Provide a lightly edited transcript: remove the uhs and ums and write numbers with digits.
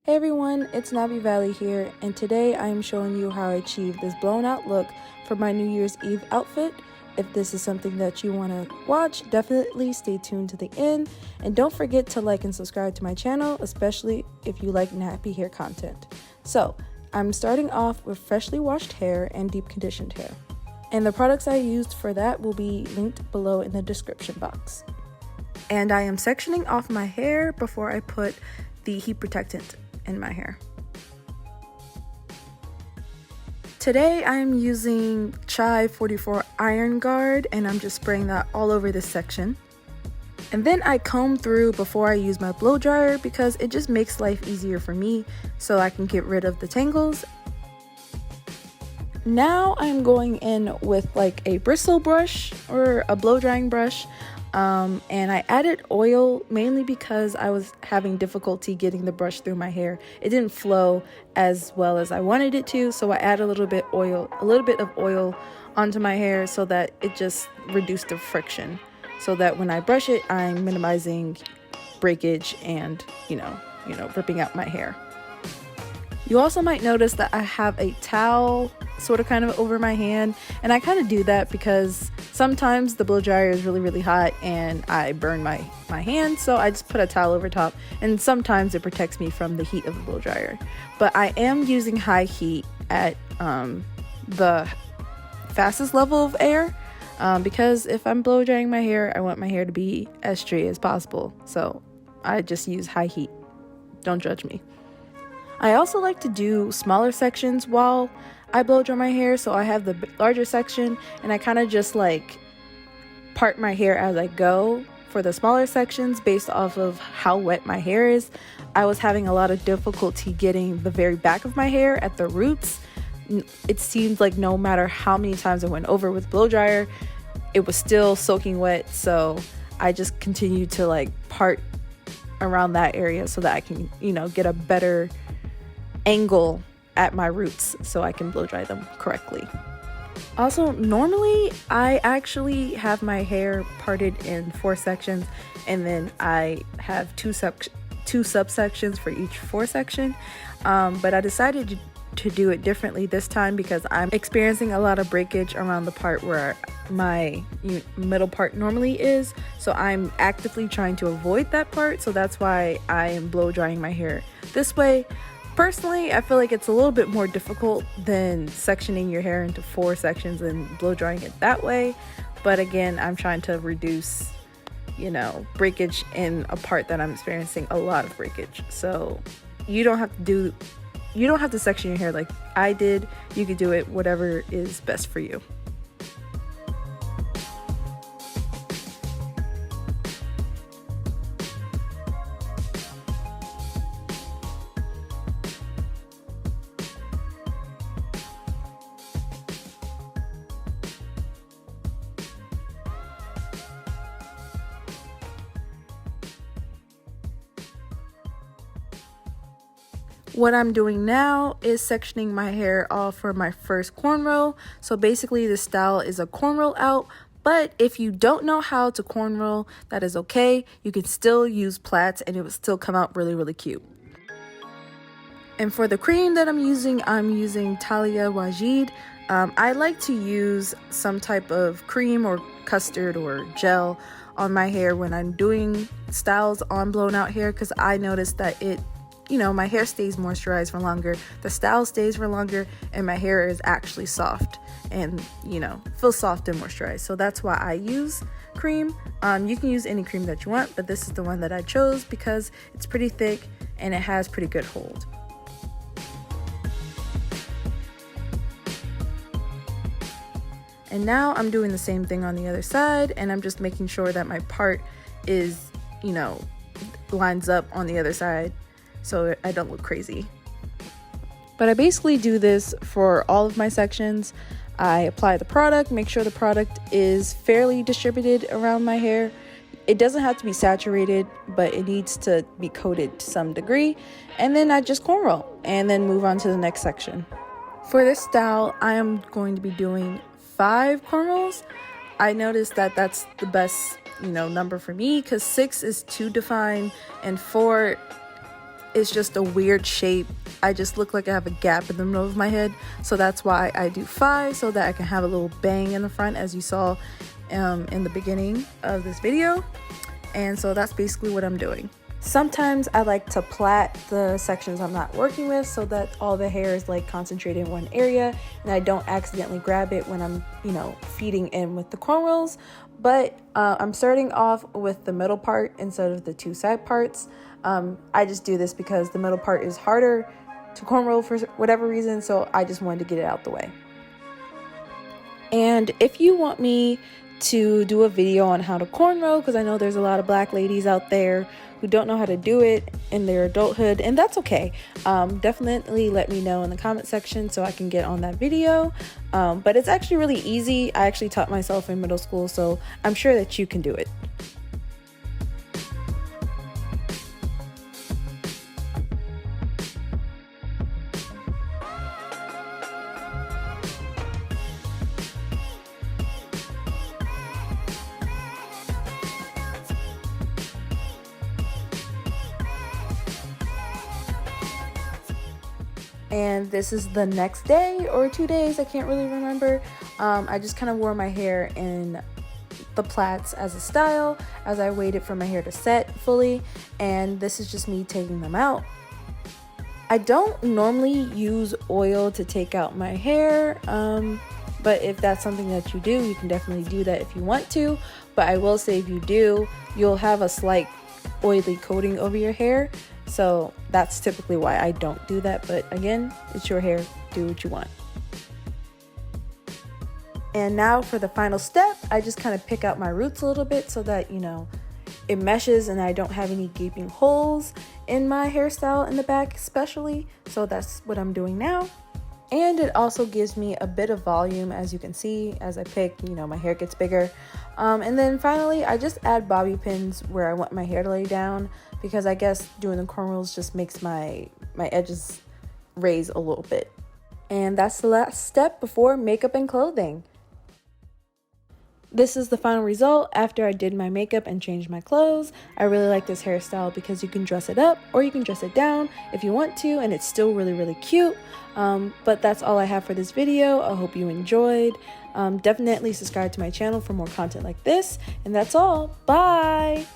Hey everyone, it's Navi Valley here, and today I am showing you how I achieved this blown out look for my New Year's Eve outfit. If this is something that you want to watch, definitely stay tuned to the end, and don't forget to like and subscribe to my channel, especially if you like nappy hair content. So, I'm starting off with freshly washed hair and deep conditioned hair, and the products I used for that will be linked below in the description box. And I am sectioning off my hair before I put the heat protectant in my hair. Today I am using Chai 44 Iron Guard, and I'm just spraying that all over this section. And then I comb through before I use my blow dryer because it just makes life easier for me so I can get rid of the tangles. Now I'm going in with like a bristle brush or a blow drying brush. And I added oil mainly because I was having difficulty getting the brush through my hair. It didn't flow as well as I wanted it to, so I added a little bit of oil onto my hair so that it just reduced the friction, so that when I brush it, I'm minimizing breakage and ripping out my hair. You also might notice that I have a towel sort of kind of over my hand, and I kind of do that because sometimes the blow dryer is really hot and I burn my hand, so I just put a towel over top, and sometimes it protects me from the heat of the blow dryer. But I am using high heat at the fastest level of air because if I'm blow drying my hair, I want my hair to be as straight as possible, so I just use high heat. Don't judge me. I also like to do smaller sections while I blow dry my hair, so I have the larger section and I kind of just like part my hair as I go for the smaller sections based off of how wet my hair is. I was having a lot of difficulty getting the very back of my hair at the roots. It seemed like no matter how many times I went over with blow dryer, it was still soaking wet, so I just continued to like part around that area so that I can, get a better angle at my roots so I can blow dry them correctly. Also, normally I actually have my hair parted in 4 sections, and then I have two subsections for each 4 section, but I decided to do it differently this time because I'm experiencing a lot of breakage around the part where my middle part normally is, so I'm actively trying to avoid that part, so that's why I am blow drying my hair this way. Personally, I feel like it's a little bit more difficult than sectioning your hair into 4 sections and blow drying it that way. But again, I'm trying to reduce, breakage in a part that I'm experiencing a lot of breakage. So you don't have to section your hair like I did. You could do it whatever is best for you. What I'm doing now is sectioning my hair off for my first cornrow. So basically the style is a cornrow out, but if you don't know how to cornrow, that is okay. You can still use plaits and it will still come out really cute. And for the cream that I'm using Talia Wajid. I like to use some type of cream or custard or gel on my hair when I'm doing styles on blown out hair, because I noticed that my hair stays moisturized for longer, the style stays for longer, and my hair is actually soft and, feels soft and moisturized. So that's why I use cream. You can use any cream that you want, but this is the one that I chose because it's pretty thick and it has pretty good hold. And now I'm doing the same thing on the other side, and I'm just making sure that my part is, lines up on the other side, so I don't look crazy. But I basically do this for all of my sections. I apply the product, make sure the product is fairly distributed around my hair. It doesn't have to be saturated, but it needs to be coated to some degree. And then I just cornrow and then move on to the next section. For this style, I am going to be doing 5 cornrows. I noticed that that's the best, number for me, because 6 is too defined and 4 is just a weird shape. I just look like I have a gap in the middle of my head, so that's why I do 5, so that I can have a little bang in the front, as you saw in the beginning of this video. And so that's basically what I'm doing. Sometimes I like to plait the sections I'm not working with so that all the hair is like concentrated in one area and I don't accidentally grab it when I'm, feeding in with the cornrows. But I'm starting off with the middle part instead of the 2 side parts. I just do this because the middle part is harder to cornrow for whatever reason, so I just wanted to get it out the way. And if you want me to do a video on how to cornrow, because I know there's a lot of black ladies out there who don't know how to do it in their adulthood, and that's okay. Definitely let me know in the comment section so I can get on that video. But it's actually really easy. I actually taught myself in middle school, so I'm sure that you can do it. And this is the next day or 2 days, I can't really remember. I just kind of wore my hair in the plaits as a style as I waited for my hair to set fully, and this is just me taking them out. I don't normally use oil to take out my hair, but if that's something that you do, you can definitely do that if you want to. But I will say, if you do, you'll have a slight oily coating over your hair, so that's typically why I don't do that. But again, it's your hair, do what you want. And now for the final step, I just kind of pick out my roots a little bit so that it meshes and I don't have any gaping holes in my hairstyle in the back especially. So that's what I'm doing now. And it also gives me a bit of volume, as you can see. As I pick, my hair gets bigger. And then finally, I just add bobby pins where I want my hair to lay down, because I guess doing the cornrows just makes my edges raise a little bit. And that's the last step before makeup and clothing. This is the final result after I did my makeup and changed my clothes. I really like this hairstyle because you can dress it up or you can dress it down if you want to, and it's still really, really cute. But that's all I have for this video. I hope you enjoyed. Definitely subscribe to my channel for more content like this. And that's all. Bye!